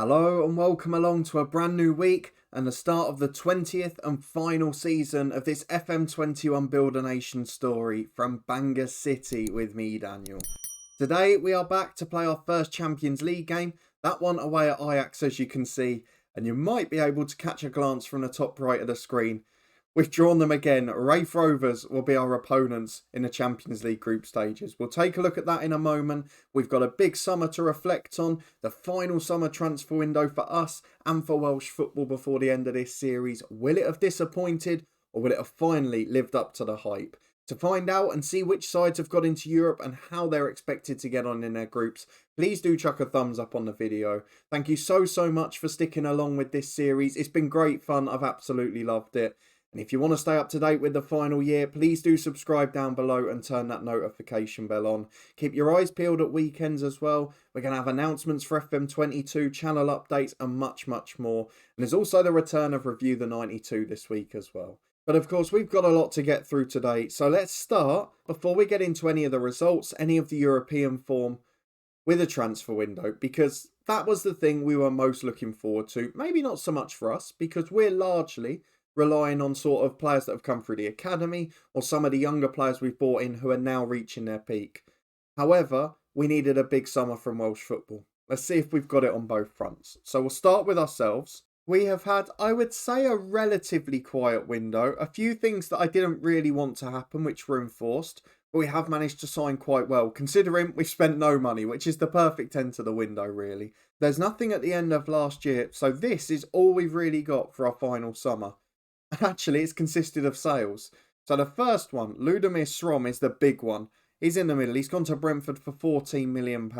Hello and welcome along to a brand new week and the start of the 20th and final season of this FM21 Builder Nation story from Bangor City with me, Daniel. Today we are back to play our first Champions League game, that one away at Ajax as you can see, and you might be able to catch a glance from the top right of the screen. We've drawn them again. Raith Rovers will be our opponents in the Champions League group stages. We'll take a look at that in a moment. We've got a big summer to reflect on. The final summer transfer window for us and for Welsh football before the end of this series. Will it have disappointed or will it have finally lived up to the hype? To find out and see which sides have got into Europe and how they're expected to get on in their groups, please do chuck a thumbs up on the video. Thank you so much for sticking along with this series. It's been great fun. I've absolutely loved it. And if you want to stay up to date with the final year, please do subscribe down below and turn that notification bell on. Keep your eyes peeled at weekends as well. We're going to have announcements for FM22, channel updates and much more. And there's also the return of Review the 92 this week as well. But of course, we've got a lot to get through today. So let's start, before we get into any of the results, any of the European form, with a transfer window. Because that was the thing we were most looking forward to. Maybe not so much for us, because we're largely relying on sort of players that have come through the academy or some of the younger players we've brought in who are now reaching their peak. However, we needed a big summer from Welsh football. Let's see if we've got it on both fronts. So we'll start with ourselves. We have had, I would say, a relatively quiet window. A few things that I didn't really want to happen, which were enforced, but we have managed to sign quite well, considering we've spent no money, which is the perfect end to the window, really. There's nothing at the end of last year, so this is all we've really got for our final summer. Actually, it's consisted of sales. So the first one, Ludomir Srom, is the big one. He's in the middle. He's gone to Brentford for £14 million.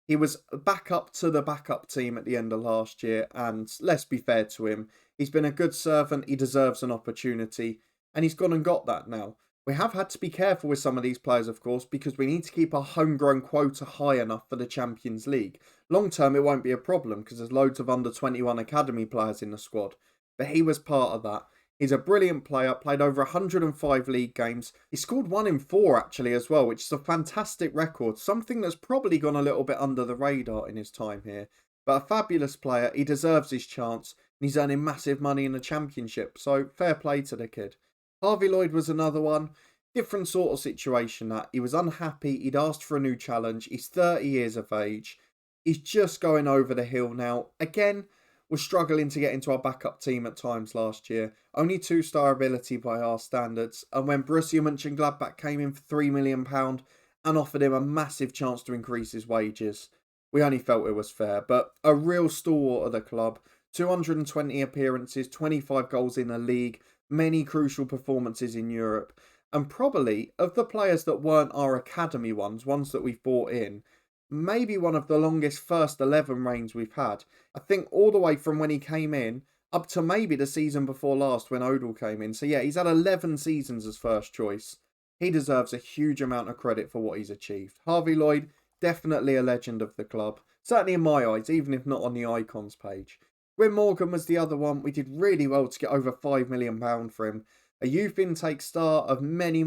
He was back up to the backup team at the end of last year. And let's be fair to him. He's been a good servant. He deserves an opportunity. And he's gone and got that now. We have had to be careful with some of these players, of course, because we need to keep our homegrown quota high enough for the Champions League. Long term, it won't be a problem because there's loads of under-21 academy players in the squad. But he was part of that. He's a brilliant player, played over 105 league games. He scored 1 in 4 actually as well, which is a fantastic record. Something that's probably gone a little bit under the radar in his time here. But a fabulous player, he deserves his chance. And he's earning massive money in the Championship, so fair play to the kid. Harvey Lloyd was another one. Different sort of situation that. He was unhappy, he'd asked for a new challenge. He's 30 years of age. He's just going over the hill now. Again, was struggling to get into our backup team at times last year. Only 2-star ability by our standards. And when Borussia Mönchengladbach came in for £3 million and offered him a massive chance to increase his wages, we only felt it was fair. But a real stalwart of the club. 220 appearances, 25 goals in the league, many crucial performances in Europe. And probably, of the players that weren't our academy ones that we've brought in, maybe one of the longest first 11 reigns we've had. I think all the way from when he came in up to maybe the season before last when Odell came in. So yeah, he's had 11 seasons as first choice. He deserves a huge amount of credit for what he's achieved. Harvey Lloyd, definitely a legend of the club. Certainly in my eyes, even if not on the icons page. Gwyn Morgan was the other one. We did really well to get over £5 million for him. A youth intake star of many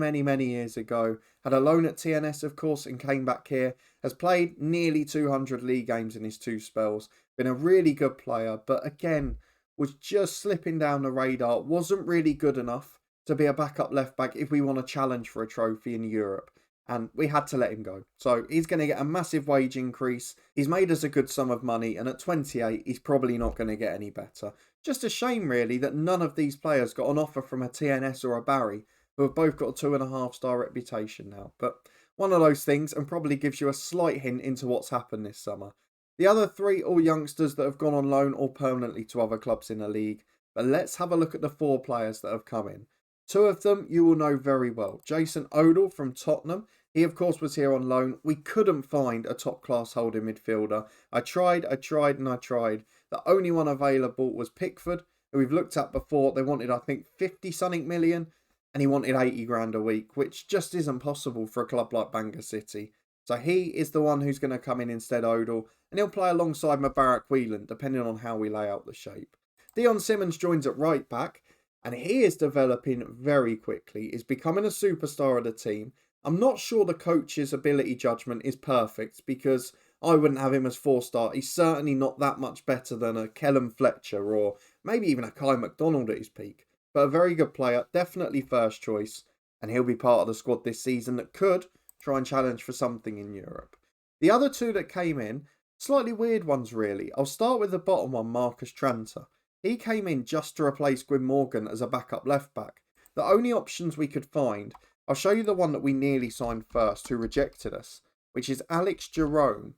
years ago. Had a loan at TNS, of course, and came back here. Has played nearly 200 league games in his 2 spells. Been a really good player, but again, was just slipping down the radar. Wasn't really good enough to be a backup left back if we want to challenge for a trophy in Europe. And we had to let him go. So he's going to get a massive wage increase. He's made us a good sum of money. And at 28, he's probably not going to get any better. Just a shame, really, that none of these players got an offer from a TNS or a Barry, who have both got a 2.5-star reputation now. But one of those things, and probably gives you a slight hint into what's happened this summer. The other 3, all youngsters that have gone on loan or permanently to other clubs in the league. But let's have a look at the 4 players that have come in. 2 of them you will know very well. Jason Odell from Tottenham. He, of course, was here on loan. We couldn't find a top-class holding midfielder. I tried. The only one available was Pickford, who we've looked at before. They wanted, I think, 50-something million, and he wanted 80 grand a week, which just isn't possible for a club like Bangor City. So he is the one who's going to come in instead Odell, and he'll play alongside Mubarak Whelan, depending on how we lay out the shape. Dion Simmons joins at right back, and he is developing very quickly. He's becoming a superstar of the team. I'm not sure the coach's ability judgment is perfect because I wouldn't have him as 4-star. He's certainly not that much better than a Kellen Fletcher or maybe even a Kai McDonald at his peak. But a very good player, definitely first choice, and he'll be part of the squad this season that could try and challenge for something in Europe. The other two that came in, slightly weird ones really. I'll start with the bottom one, Marcus Tranter. He came in just to replace Gwyn Morgan as a backup left back. The only options we could find, I'll show you the one that we nearly signed first, who rejected us, which is Alex Jerome.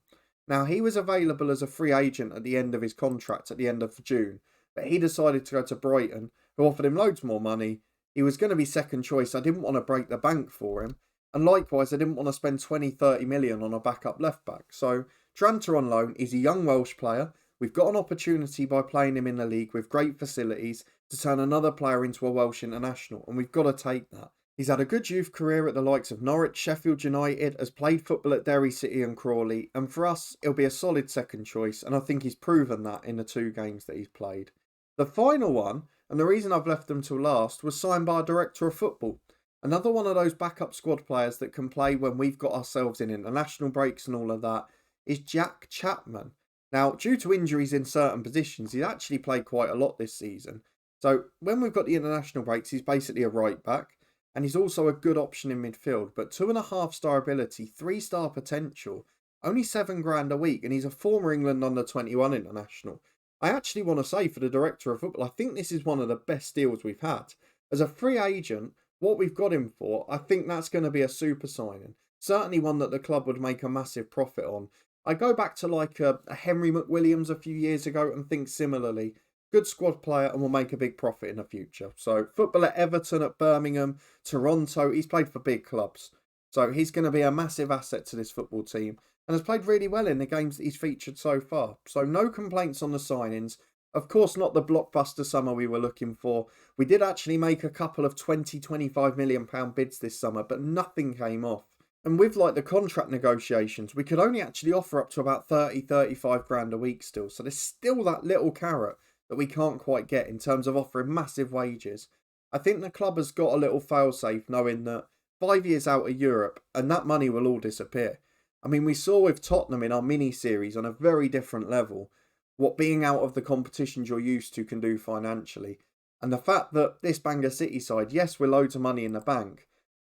Now, he was available as a free agent at the end of his contract at the end of June, but he decided to go to Brighton, who offered him loads more money. He was going to be second choice. I didn't want to break the bank for him. And likewise, I didn't want to spend 20-30 million on a backup left back. So, Tranter on loan is a young Welsh player. We've got an opportunity by playing him in the league with great facilities to turn another player into a Welsh international, and we've got to take that. He's had a good youth career at the likes of Norwich, Sheffield United, has played football at Derry City and Crawley, and for us, he'll be a solid second choice, and I think he's proven that in the 2 games that he's played. The final one, and the reason I've left them till last, was signed by a director of football. Another one of those backup squad players that can play when we've got ourselves in international breaks and all of that, is Jack Chapman. Now, due to injuries in certain positions, he's actually played quite a lot this season. So, when we've got the international breaks, he's basically a right back. And he's also a good option in midfield. But 2.5-star ability, 3-star potential, only £7,000 a week. And he's a former England under-21 international. I actually want to say for the director of football, I think this is one of the best deals we've had. As a free agent, what we've got him for, I think that's going to be a super signing. Certainly one that the club would make a massive profit on. I go back to like a Henry McWilliams a few years ago and think similarly. Good squad player and will make a big profit in the future. So football at Everton, at Birmingham, Toronto, he's played for big clubs. So he's going to be a massive asset to this football team and has played really well in the games that he's featured so far. So no complaints on the signings. Of course, not the blockbuster summer we were looking for. We did actually make a couple of £20-25 million bids this summer, but nothing came off. And with like the contract negotiations, we could only actually offer up to about 30-35 grand a week still. So there's still that little carrot that we can't quite get in terms of offering massive wages. I think the club has got a little failsafe knowing that 5 years out of Europe and that money will all disappear. I mean, we saw with Tottenham in our mini-series on a very different level what being out of the competitions you're used to can do financially. And the fact that this Bangor City side, yes, we're loads of money in the bank,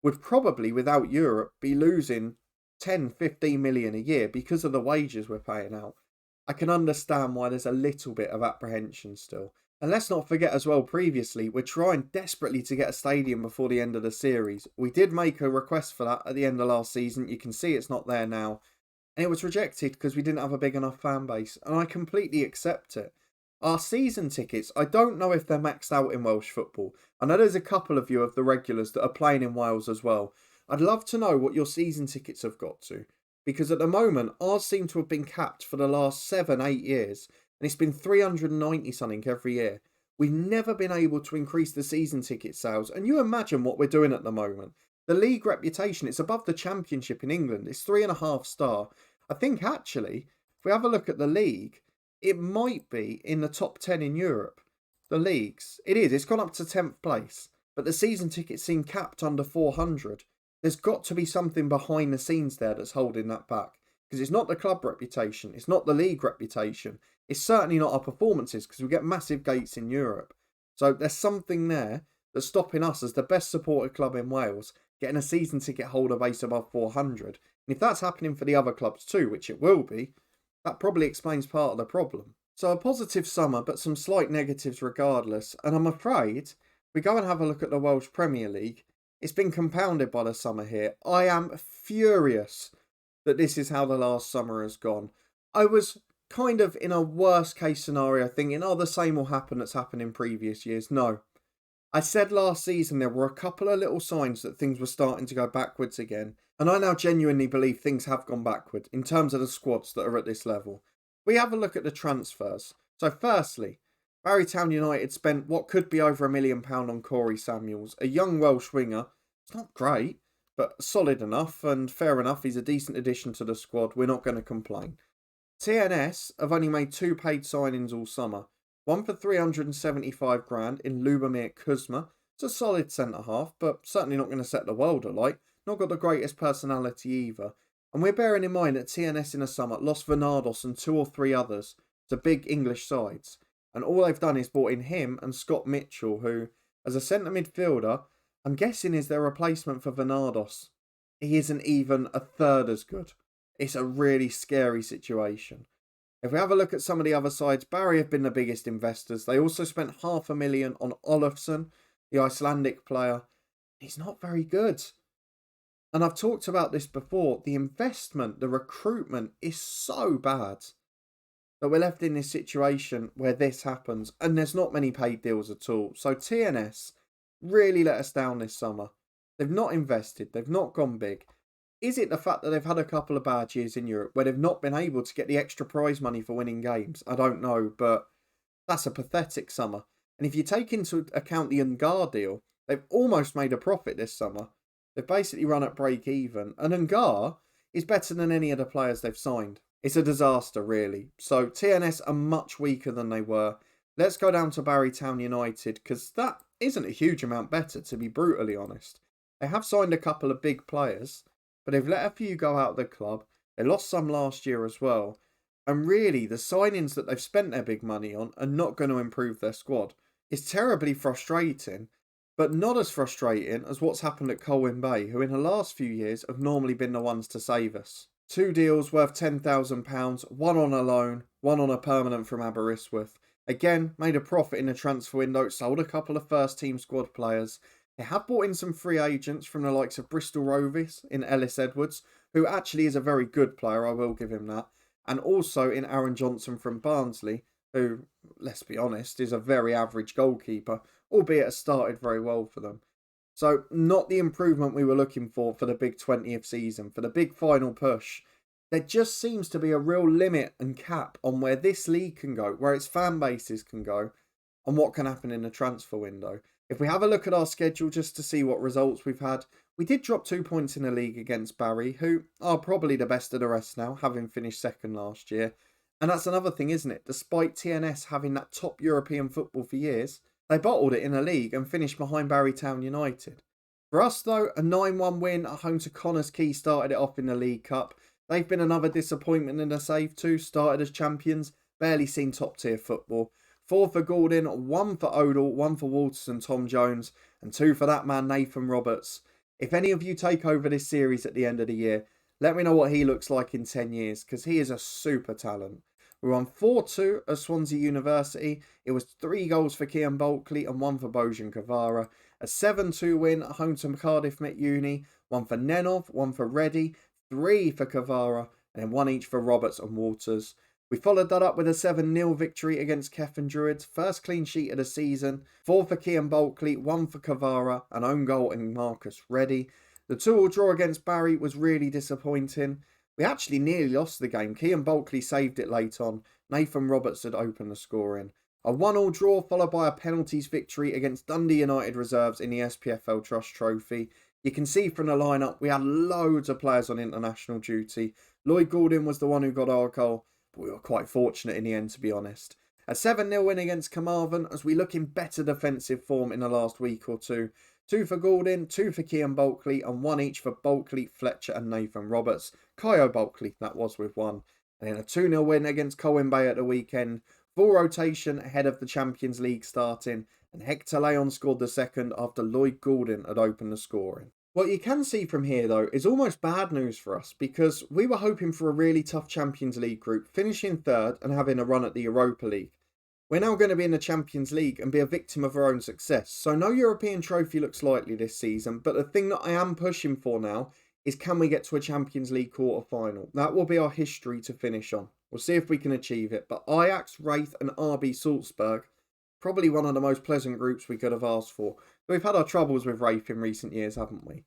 would probably, without Europe, be losing 10-15 million a year because of the wages we're paying out. I can understand why there's a little bit of apprehension still. And let's not forget as well, previously, we're trying desperately to get a stadium before the end of the series. We did make a request for that at the end of last season. You can see it's not there now. And it was rejected because we didn't have a big enough fan base. And I completely accept it. Our season tickets, I don't know if they're maxed out in Welsh football. I know there's a couple of you of the regulars that are playing in Wales as well. I'd love to know what your season tickets have got to. Because at the moment, ours seem to have been capped for the last 7-8 years. And it's been 390 something every year. We've never been able to increase the season ticket sales. And you imagine what we're doing at the moment. The league reputation, it's above the championship in England. It's 3.5 star. I think actually, if we have a look at the league, it might be in the top 10 in Europe. The leagues. It is. It's gone up to 10th place. But the season tickets seem capped under 400. There's got to be something behind the scenes there that's holding that back. Because it's not the club reputation. It's not the league reputation. It's certainly not our performances because we get massive gates in Europe. So there's something there that's stopping us as the best supported club in Wales getting a season ticket holder base above 400. And if that's happening for the other clubs too, which it will be, that probably explains part of the problem. So a positive summer, but some slight negatives regardless. And I'm afraid, if we go and have a look at the Welsh Premier League, it's been compounded by the summer here. I am furious that this is how the last summer has gone. I was kind of in a worst case scenario thinking, oh, the same will happen that's happened in previous years. No. I said last season there were a couple of little signs that things were starting to go backwards again. And I now genuinely believe things have gone backward in terms of the squads that are at this level. We have a look at the transfers. So firstly, Barrytown United spent what could be over £1 million on Corey Samuels, a young Welsh winger. It's not great, but solid enough and fair enough. He's a decent addition to the squad. We're not going to complain. TNS have only made 2 paid signings all summer. One for 375 grand in Lubomir Kuzma. It's a solid centre half, but certainly not going to set the world alight. Not got the greatest personality either. And we're bearing in mind that TNS in the summer lost Venados and 2 or 3 others to big English sides. And all they've done is brought in him and Scott Mitchell, who, as a centre midfielder, I'm guessing is their replacement for Venados. He isn't even a third as good. It's a really scary situation. If we have a look at some of the other sides, Barry have been the biggest investors. They also spent $500,000 on Olafsson, the Icelandic player. He's not very good. And I've talked about this before. The investment, the recruitment is so bad that we're left in this situation where this happens. And there's not many paid deals at all. So TNS really let us down this summer. They've not invested. They've not gone big. Is it the fact that they've had a couple of bad years in Europe where they've not been able to get the extra prize money for winning games? I don't know, but that's a pathetic summer. And if you take into account the Ungar deal, they've almost made a profit this summer. They've basically run at break even. And Ungar is better than any of the players they've signed. It's a disaster, really. So TNS are much weaker than they were. Let's go down to Barrytown United, because that isn't a huge amount better, to be brutally honest. They have signed a couple of big players, but they've let a few go out of the club. They lost some last year as well. And really, the signings that they've spent their big money on are not going to improve their squad. It's terribly frustrating, but not as frustrating as what's happened at Colwyn Bay, who in the last few years have normally been the ones to save us. 2 deals worth £10,000, one on a loan, one on a permanent from Aberystwyth. Again, made a profit in the transfer window, sold a couple of first team squad players. They have brought in some free agents from the likes of Bristol Rovers in Ellis Edwards, who actually is a very good player, I will give him that. And also in Aaron Johnson from Barnsley, who, let's be honest, is a very average goalkeeper, albeit has started very well for them. So not the improvement we were looking for the big 20th season, for the big final push. There just seems to be a real limit and cap on where this league can go, where its fan bases can go, and what can happen in the transfer window. If we have a look at our schedule just to see what results we've had, we did drop 2 points in the league against Barry, who are probably the best of the rest now, having finished second last year. And that's another thing, isn't it? Despite TNS having that top European football for years, they bottled it in the league and finished behind Barrytown United. For us though, a 9-1 win at home to Connors Quay started it off in the League Cup. They've been another disappointment in the save too, started as champions, barely seen top tier football. 4 for Gordon, 1 for Odell, 1 for Walters and Tom Jones, and 2 for that man Nathan Roberts. If any of you take over this series at the end of the year, let me know what he looks like in 10 years, because he is a super talent. We won 4-2 at Swansea University. It was 3 goals for Kian Bulkley and 1 for Bojan Kvara. A 7-2 win at home to Cardiff Met Uni. 1 for Nenov, 1 for Reddy, 3 for Kvara, and then 1 each for Roberts and Walters. We followed that up with a 7-0 victory against Kefan Druids. First clean sheet of the season. 4 for Kian Bulkley, 1 for Kvara, an own goal in Marcus Reddy. The 2-2 draw against Barry was really disappointing. We actually nearly lost the game. Kian Bulkley saved it late on. Nathan Roberts had opened the scoring. A 1-1 draw followed by a penalties victory against Dundee United reserves in the SPFL Trust Trophy. You can see from the lineup we had loads of players on international duty. Lloyd Gordon was the one who got our goal, but we were quite fortunate in the end, to be honest. A 7-0 win against Carmarthen as we look in better defensive form in the last week or two. 2 for Gordon, 2 for Kian Bulkley, and 1 each for Bulkley, Fletcher and Nathan Roberts. Kyo Bulkley, that was with 1. And then a 2-0 win against Colwyn Bay at the weekend. Full rotation ahead of the Champions League starting. And Hector Leon scored the second after Lloyd Gordon had opened the scoring. What you can see from here though is almost bad news for us, because we were hoping for a really tough Champions League group, finishing third and having a run at the Europa League. We're now going to be in the Champions League and be a victim of our own success. So no European trophy looks likely this season, but the thing that I am pushing for now is, can we get to a Champions League quarter final? That will be our history to finish on. We'll see if we can achieve it. But Ajax, Wraith and RB Salzburg, probably one of the most pleasant groups we could have asked for. We've had our troubles with Wraith in recent years, haven't we?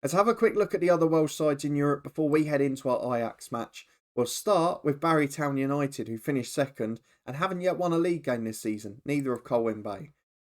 Let's have a quick look at the other Welsh sides in Europe before we head into our Ajax match. We'll start with Barrytown United, who finished second and haven't yet won a league game this season, neither have Colwyn Bay.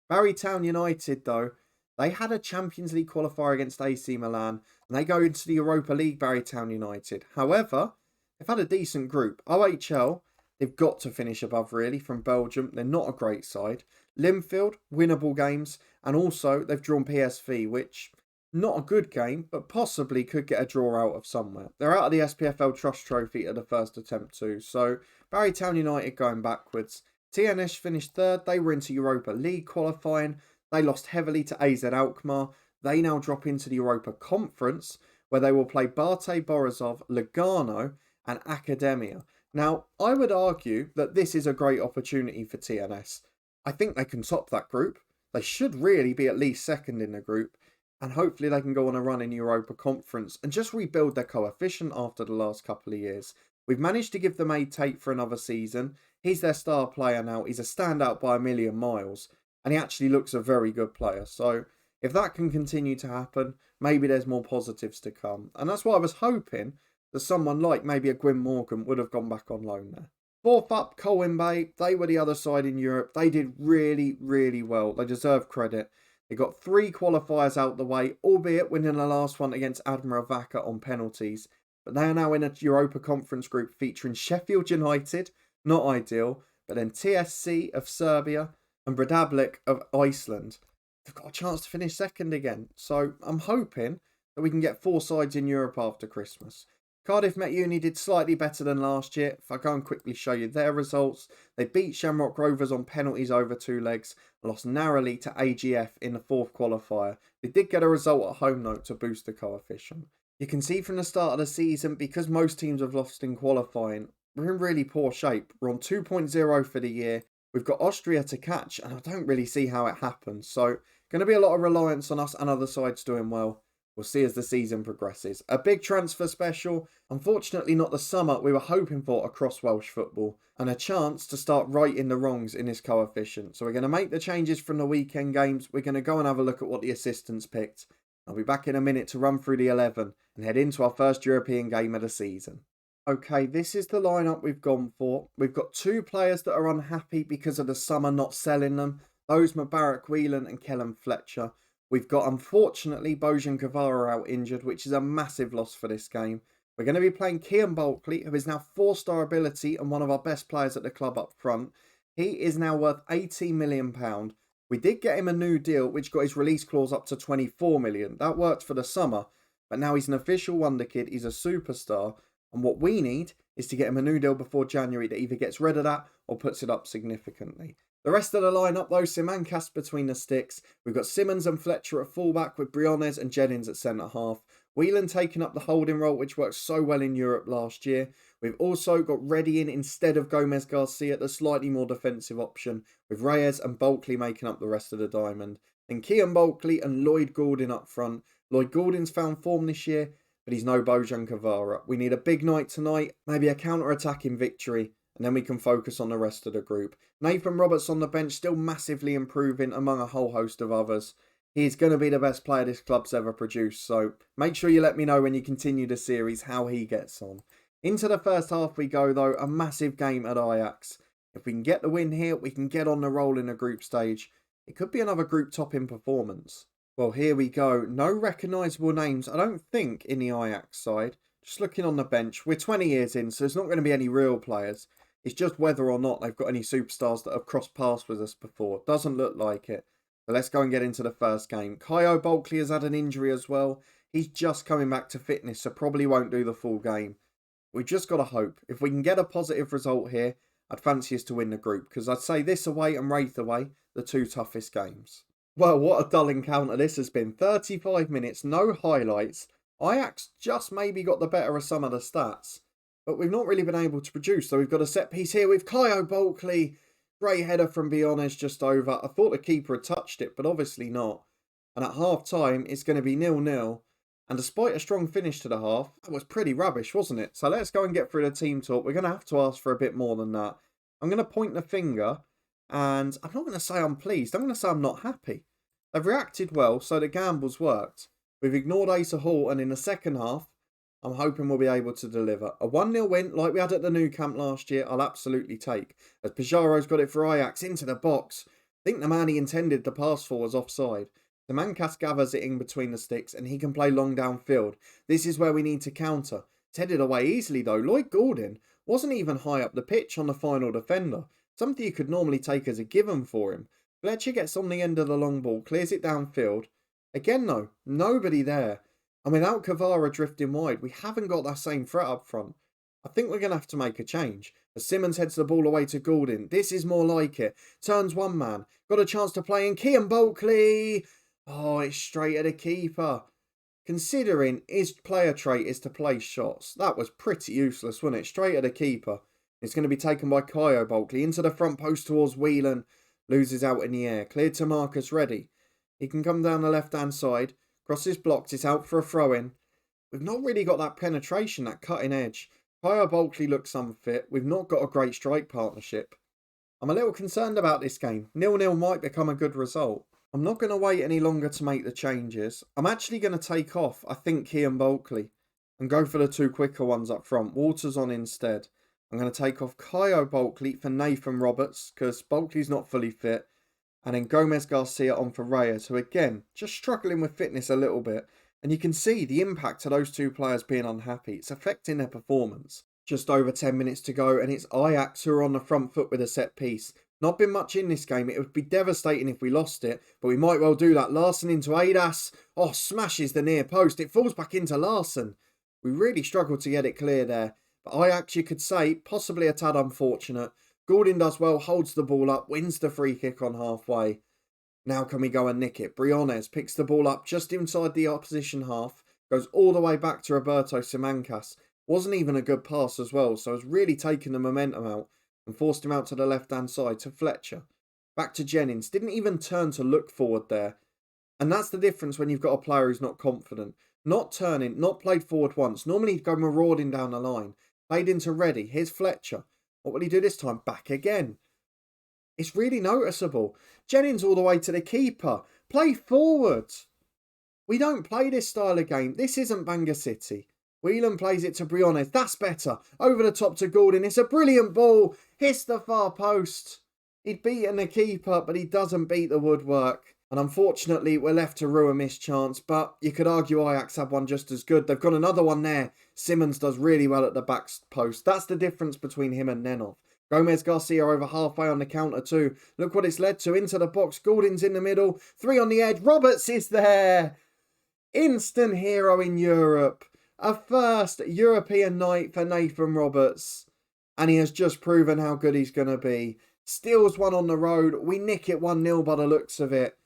Barrytown United, though, they had a Champions League qualifier against AC Milan, and they go into the Europa League, Barrytown United. However, they've had a decent group. OHL, they've got to finish above, really, from Belgium. They're not a great side. Linfield, winnable games, and also they've drawn PSV, which Not a good game, but possibly could get a draw out of somewhere. They're out of the SPFL Trust Trophy at the first attempt too, so Barrytown United going backwards. TNS finished third, they were into Europa League qualifying, they lost heavily to AZ Alkmaar, they now drop into the Europa Conference, where they will play Bate Borisov, Lugano and Academia. Now, I would argue that this is a great opportunity for TNS. I think they can top that group. They should really be at least second in the group, and hopefully they can go on a run in Europa Conference and just rebuild their coefficient after the last couple of years. We've managed to give them a Tate for another season. He's their star player now. He's a standout by a million miles, and he actually looks a very good player. So if that can continue to happen, maybe there's more positives to come. And that's why I was hoping that someone like maybe a Gwyn Morgan would have gone back on loan there. Fourth up, Colwyn Bay. They were the other side in Europe. They did really, really well. They deserve credit. They got 3 qualifiers out the way, albeit winning the last one against Admira Vaca on penalties. But they are now in a Europa Conference group featuring Sheffield United, not ideal, but then TSC of Serbia and Bredablik of Iceland. They've got a chance to finish second again. So I'm hoping that we can get 4 sides in Europe after Christmas. Cardiff Met Uni did slightly better than last year. If I go and quickly show you their results, they beat Shamrock Rovers on penalties over 2 legs and lost narrowly to AGF in the 4th qualifier. They did get a result at home though to boost the coefficient. You can see from the start of the season, because most teams have lost in qualifying, we're in really poor shape. We're on 2.0 for the year. We've got Austria to catch, and I don't really see how it happens. So, going to be a lot of reliance on us and other sides doing well. We'll see as the season progresses. A big transfer special, unfortunately not the summer we were hoping for across Welsh football, and a chance to start righting the wrongs in this coefficient. So we're going to make the changes from the weekend games. We're going to go and have a look at what the assistants picked. I'll be back in a minute to run through the 11 and head into our first European game of the season. Okay, this is the lineup we've gone for. We've got 2 players that are unhappy because of the summer not selling them. Those Mubarak Whelan and Kellen Fletcher. We've got, unfortunately, Bojan Kvara out injured, which is a massive loss for this game. We're going to be playing Kian Bulkley, who is now 4-star ability and one of our best players at the club up front. He is now worth £18 million. We did get him a new deal, which got his release clause up to £24 million. That worked for the summer, but now he's an official wonder kid. He's a superstar. And what we need is to get him a new deal before January that either gets rid of that or puts it up significantly. The rest of the lineup, though, Simancas between the sticks. We've got Simmons and Fletcher at fullback with Briones and Jennings at centre-half. Whelan taking up the holding role, which worked so well in Europe last year. We've also got Reddy in instead of Gomez Garcia, the slightly more defensive option, with Reyes and Bulkley making up the rest of the diamond. Then Kian Bulkley and Lloyd Gordon up front. Lloyd Gordon's found form this year, but he's no Bojan Kvara. We need a big night tonight, maybe a counter-attacking victory, and then we can focus on the rest of the group. Nathan Roberts on the bench, still massively improving among a whole host of others. He's going to be the best player this club's ever produced, so make sure you let me know when you continue the series how he gets on. Into the first half we go though, a massive game at Ajax. If we can get the win here, we can get on the roll in the group stage. It could be another group topping performance. Well, here we go. No recognisable names, I don't think, in the Ajax side. Just looking on the bench, we're 20 years in, so there's not going to be any real players. It's just whether or not they've got any superstars that have crossed paths with us before. Doesn't look like it. So let's go and get into the first game. Kyo Bulkley has had an injury as well. He's just coming back to fitness, so probably won't do the full game. We've just got to hope. If we can get a positive result here, I'd fancy us to win the group, because I'd say this away and Wraith away, the 2 toughest games. Well, what a dull encounter this has been. 35 minutes, no highlights. Ajax just maybe got the better of some of the stats, but we've not really been able to produce. So we've got a set piece here with Kyo Bulkley. Great header from Briones just over. I thought the keeper had touched it, but obviously not. And at half time, it's going to be 0-0. And despite a strong finish to the half, that was pretty rubbish, wasn't it? So let's go and get through the team talk. We're going to have to ask for a bit more than that. I'm going to point the finger, and I'm not going to say I'm pleased. I'm going to say I'm not happy. They've reacted well, so the gambles worked. We've ignored Asa Hall, and in the second half, I'm hoping we'll be able to deliver. A 1-0 win, like we had at the Nou Camp last year, I'll absolutely take. As Pijaro's got it for Ajax into the box. I think the man he intended the pass for was offside. The Mancas gathers it in between the sticks, and he can play long downfield. This is where we need to counter. It's headed away easily though. Lloyd Gordon wasn't even high up the pitch on the final defender. Something you could normally take as a given for him. Fletcher gets on the end of the long ball, clears it downfield. Again though, nobody there. And without Kvara drifting wide, we haven't got that same threat up front. I think we're going to have to make a change. As Simmons heads the ball away to Goulding. This is more like it. Turns one man. Got a chance to play in. Kean Bulkley. Oh, it's straight at the keeper. Considering his player trait is to play shots, that was pretty useless, wasn't it? Straight at the keeper. It's going to be taken by Kyo Bulkley. Into the front post towards Whelan. Loses out in the air. Cleared to Marcus Reddy. He can come down the left-hand side. Crosses blocked. It's out for a throw-in. We've not really got that penetration, that cutting edge. Kyo Bulkley looks unfit. We've not got a great strike partnership. I'm a little concerned about this game. 0-0 might become a good result. I'm not going to wait any longer to make the changes. I'm actually going to take off, I think, Kean Bulkley and go for the two quicker ones up front. Walters on instead. I'm going to take off Kyo Bulkley for Nathan Roberts because Bulkley's not fully fit. And then Gomez Garcia on for Reyes, who again, just struggling with fitness a little bit. And you can see the impact of those two players being unhappy. It's affecting their performance. Just over 10 minutes to go and it's Ajax who are on the front foot with a set piece. Not been much in this game. It would be devastating if we lost it, but we might well do that. Larson into Adas. Oh, smashes the near post. It falls back into Larson. We really struggled to get it clear there. But Ajax, you could say, possibly a tad unfortunate. Goulding does well, holds the ball up, wins the free kick on halfway. Now can we go and nick it? Briones picks the ball up just inside the opposition half. Goes all the way back to Roberto Simancas. Wasn't even a good pass as well, so it's really taken the momentum out and forced him out to the left-hand side to Fletcher. Back to Jennings. Didn't even turn to look forward there. And that's the difference when you've got a player who's not confident. Not turning, not played forward once. Normally he'd go marauding down the line. Played into Reddy. Here's Fletcher. What will he do this time? Back again. It's really noticeable. Jennings all the way to the keeper. Play forward. We don't play this style of game. This isn't Bangor City. Whelan plays it to Briones. That's better. Over the top to Goulding. It's a brilliant ball. Hits the far post. He'd beaten the keeper, but he doesn't beat the woodwork. And unfortunately, we're left to rue a missed chance. But you could argue Ajax had one just as good. They've got another one there. Simmons does really well at the back post. That's the difference between him and Nenov. Gomez Garcia over halfway on the counter too. Look what it's led to. Into the box. Goulding's in the middle. 3 on the edge. Roberts is there. Instant hero in Europe. A first European night for Nathan Roberts. And he has just proven how good he's going to be. Steals one on the road. We nick it 1-0 by the looks of it.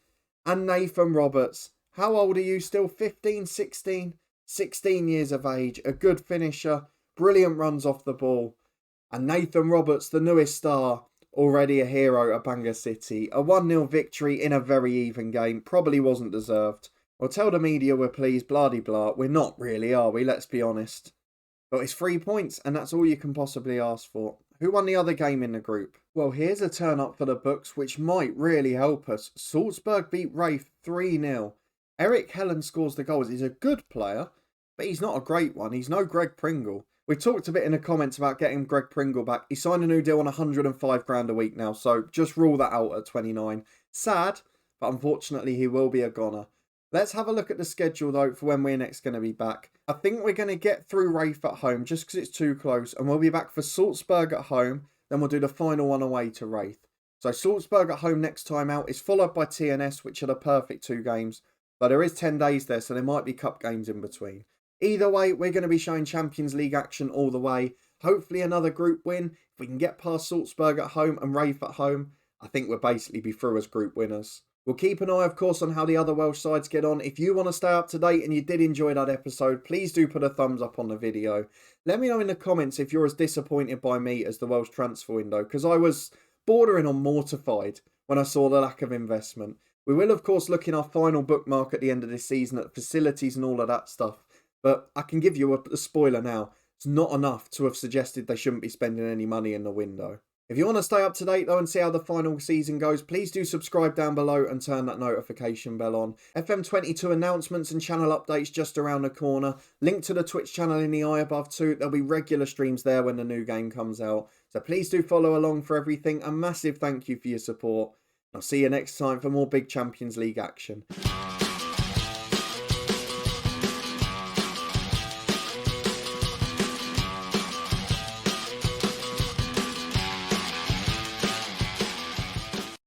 And Nathan Roberts. How old are you still? 15, 16? 16 years of age. A good finisher. Brilliant runs off the ball. And Nathan Roberts, the newest star, already a hero at Bangor City. A 1-0 victory in a very even game. Probably wasn't deserved. Well, tell the media we're pleased, blah-de-blah. We're not really, are we? Let's be honest. But it's 3 points, and that's all you can possibly ask for. Who won the other game in the group? Well, here's a turn-up for the books, which might really help us. Salzburg beat Raith 3-0. Eric Helen scores the goals. He's a good player, but he's not a great one. He's no Greg Pringle. We talked a bit in the comments about getting Greg Pringle back. He signed a new deal on 105 grand a week now, so just rule that out at 29. Sad, but unfortunately he will be a goner. Let's have a look at the schedule though for when we're next going to be back. I think we're going to get through Raith at home just because it's too close, and we'll be back for Salzburg at home. Then we'll do the final one away to Raith. So Salzburg at home next time out is followed by TNS, which are the perfect 2 games. But there is 10 days there, so there might be cup games in between. Either way, we're going to be showing Champions League action all the way. Hopefully another group win. If we can get past Salzburg at home and Raith at home, I think we'll basically be through as group winners. We'll keep an eye, of course, on how the other Welsh sides get on. If you want to stay up to date and you did enjoy that episode, please do put a thumbs up on the video. Let me know in the comments if you're as disappointed by me as the Welsh transfer window, because I was bordering on mortified when I saw the lack of investment. We will, of course, look in our final bookmark at the end of this season at facilities and all of that stuff. But I can give you a spoiler now. It's not enough to have suggested they shouldn't be spending any money in the window. If you want to stay up to date though and see how the final season goes, please do subscribe down below and turn that notification bell on. FM22 announcements and channel updates just around the corner. Link to the Twitch channel in the eye above too. There'll be regular streams there when the new game comes out. So please do follow along for everything. A massive thank you for your support. I'll see you next time for more big Champions League action.